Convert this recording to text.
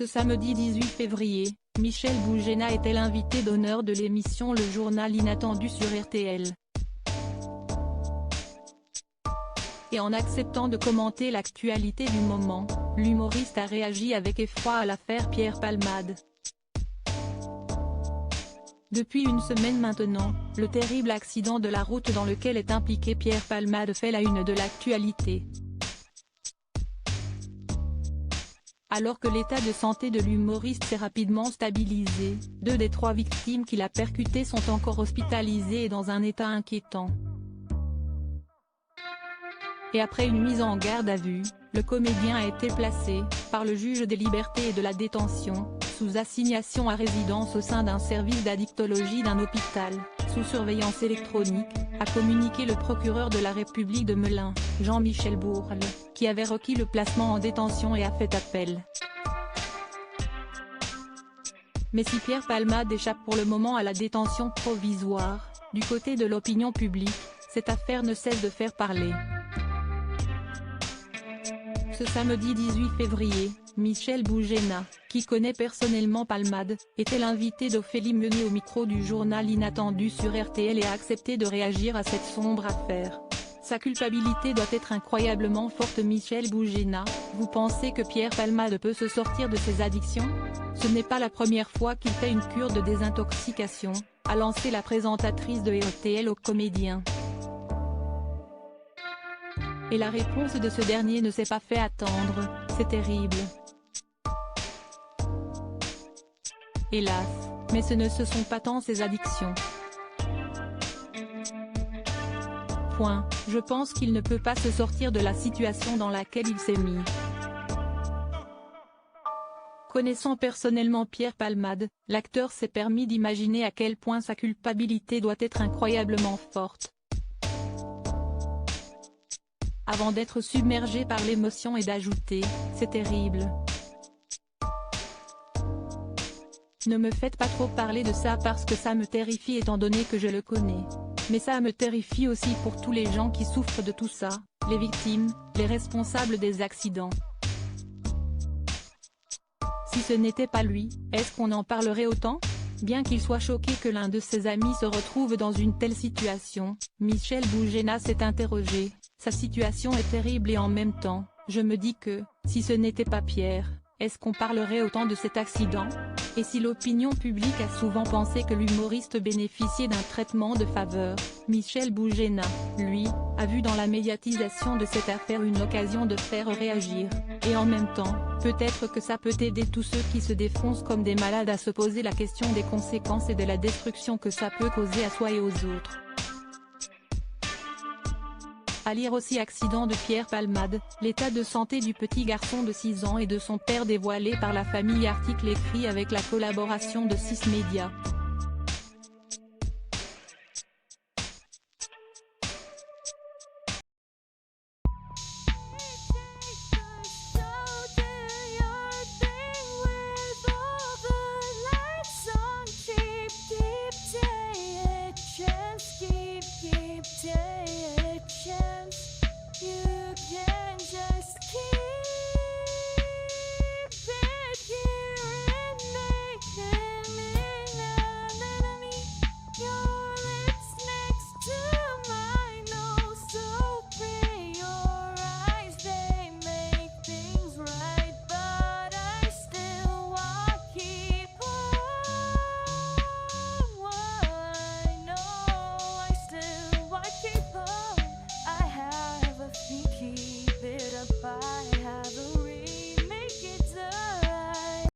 Ce samedi 18 février, Michel Boujena était l'invité d'honneur de l'émission Le Journal Inattendu sur RTL. Et en acceptant de commenter l'actualité du moment, l'humoriste a réagi avec effroi à l'affaire Pierre Palmade. Depuis une semaine maintenant, le terrible accident de la route dans lequel est impliqué Pierre Palmade fait la une de l'actualité. Alors que l'état de santé de l'humoriste s'est rapidement stabilisé, 2 des 3 victimes qu'il a percutées sont encore hospitalisées et dans un état inquiétant. Et après une mise en garde à vue, le comédien a été placé, par le juge des libertés et de la détention, sous assignation à résidence au sein d'un service d'addictologie d'un hôpital, sous surveillance électronique, a communiqué le procureur de la République de Melun, Jean-Michel Bourle, qui avait requis le placement en détention et a fait appel. Mais si Pierre Palmade échappe pour le moment à la détention provisoire, du côté de l'opinion publique, cette affaire ne cesse de faire parler. Ce samedi 18 février, Michel Boujena, qui connaît personnellement Palmade, était l'invité d'Ophélie Meunier au micro du journal Inattendu sur RTL et a accepté de réagir à cette sombre affaire. Sa culpabilité doit être incroyablement forte. Michel Boujena, vous pensez que Pierre Palmade peut se sortir de ses addictions? Ce n'est pas la première fois qu'il fait une cure de désintoxication, a lancé la présentatrice de RTL au comédien. Et la réponse de ce dernier ne s'est pas fait attendre, c'est terrible. Hélas, mais ce ne sont pas tant ses addictions. Je pense qu'il ne peut pas se sortir de la situation dans laquelle il s'est mis. Connaissant personnellement Pierre Palmade, l'acteur s'est permis d'imaginer à quel point sa culpabilité doit être incroyablement forte. Avant d'être submergé par l'émotion et d'ajouter, c'est terrible. Ne me faites pas trop parler de ça parce que ça me terrifie étant donné que je le connais. Mais ça me terrifie aussi pour tous les gens qui souffrent de tout ça, les victimes, les responsables des accidents. Si ce n'était pas lui, est-ce qu'on en parlerait autant? Bien qu'il soit choqué que l'un de ses amis se retrouve dans une telle situation, Michel Boujena s'est interrogé. Sa situation est terrible et en même temps, je me dis que, si ce n'était pas Pierre, est-ce qu'on parlerait autant de cet accident? Et si l'opinion publique a souvent pensé que l'humoriste bénéficiait d'un traitement de faveur, Michel Boujena, lui, a vu dans la médiatisation de cette affaire une occasion de faire réagir, et en même temps, peut-être que ça peut aider tous ceux qui se défoncent comme des malades à se poser la question des conséquences et de la destruction que ça peut causer à soi et aux autres. À lire aussi accident de Pierre Palmade, l'état de santé du petit garçon de 6 ans et de son père dévoilé par la famille. Article écrit avec la collaboration de 6 médias.